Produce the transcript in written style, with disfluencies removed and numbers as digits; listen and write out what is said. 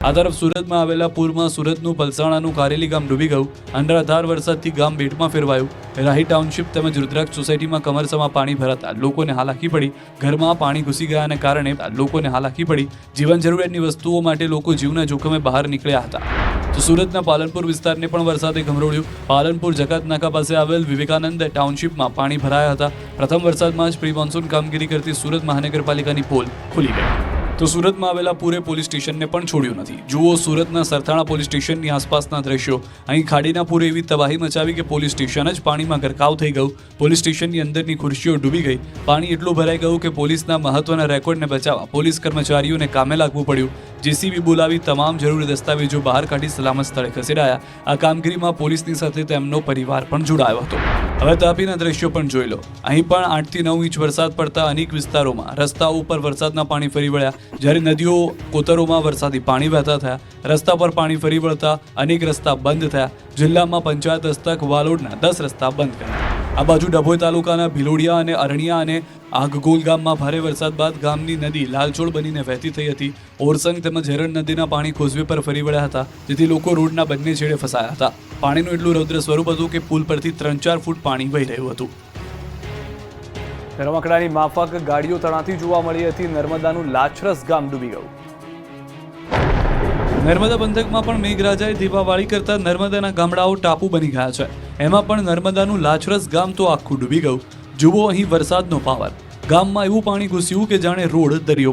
આ તરફ સુરતમાં આવેલા પૂરમાં સુરતનું પલસાણાનું કારેલી ગામ ડૂબી ગયું। અનરાધાર વરસાદથી ગામ બેટમાં ફેરવાયું। રાહી ટાઉનશીપ તેમજ રુદ્રાક્ષ સોસાયટીમાં કમરસમાં પાણી ભરાતા લોકોને હાલાકી પડી। ઘરમાં પાણી ઘૂસી ગયાને કારણે લોકોને હાલાકી પડી। જીવન જરૂરિયાતની વસ્તુઓ માટે લોકો જીવના જોખમે બહાર નીકળ્યા હતા। તો સુરતના પાલનપુર વિસ્તારને પણ વરસાદે ગમરોળ્યું। પાલનપુર જકાત નાકા પાસે આવેલ વિવેકાનંદ ટાઉનશીપમાં પાણી ભરાયા હતા। પ્રથમ વરસાદમાં જ પ્રી મોન્સૂન કામગીરી કરતી સુરત મહાનગરપાલિકાની પોલ ખુલી ગઈ। તો સુરતમાં આવેલા પૂરે પોલીસ સ્ટેશનને પણ છોડ્યું નથી। જુઓ સુરતના સરથાણા પોલીસ સ્ટેશનની આસપાસના દ્રશ્યો। અહીં ખાડીના પૂરે એવી તબાહી મચાવી કે પોલીસ સ્ટેશન જ પાણીમાં ગરકાવ થઈ ગયું। પોલીસ સ્ટેશનની અંદરની ખુરશીઓ ડૂબી ગઈ। પાણી એટલું ભરાઈ ગયું કે પોલીસના મહત્વના રેકોર્ડને બચાવવા પોલીસ કર્મચારીઓને કામે લાગવું પડ્યું। જેસીબી બોલાવી તમામ જરૂરી દસ્તાવેજો બહાર કાઢી સલામત સ્થળે ખસેડાયા। આ કામગીરીમાં પોલીસની સાથે તેમનો પરિવાર પણ જોડાયો હતો। હવે તાપીના દ્રશ્યો પણ જોઈ લો। અહીં પણ 8 થી 9 ઇંચ વરસાદ પડતા અનેક વિસ્તારોમાં રસ્તાઓ ઉપર વરસાદના પાણી ફરી વળ્યા। જ્યારે નદીઓ કોતરોમાં વરસાદી પાણી વહેતા થયા। રસ્તા પર પાણી ફરી વળતા અનેક રસ્તા બંધ થયા। જિલ્લામાં પંચાયત હસ્તક વાલોડના 10 રસ્તા બંધ કર્યા। આ બાજુ ડભોઈ તાલુકાના ભિલોડિયા અને અરણિયા અને આગગોલ ગામમાં ભારે વરસાદ બાદ ગામની નદી લાલચોળ બનીને વહેતી થઈ હતી। ઓરસંગ તેમજ હેરણ નદીના પાણી કોઝવે પર ફરી વળ્યા હતા, જેથી લોકો રોડના બંને છેડે ફસાયા હતા। પાણીનું એટલું રૌદ્ર સ્વરૂપ હતું કે પુલ પરથી 3-4 ફૂટ પાણી વહી રહ્યું હતું। રમકડાની માફક ગાડીઓ તણાતી જોવા મળી હતી। નર્મદાનું લાછરસ ગામ ડૂબી ગયું। નર્મદા પંથકમાં પણ મેઘરાજાએ દીપાવાળી કરતા નર્મદાના ગામડાઓ ટાપુ બની ગયા છે। એમાં પણ નર્મદાનું લાછરસ ગામ તો આખું ડૂબી ગયું। જુઓ અહીં વરસાદનો પાવર। ગામમાં એવું પાણી ઘૂસ્યું કે જાણે રોડ દરિયો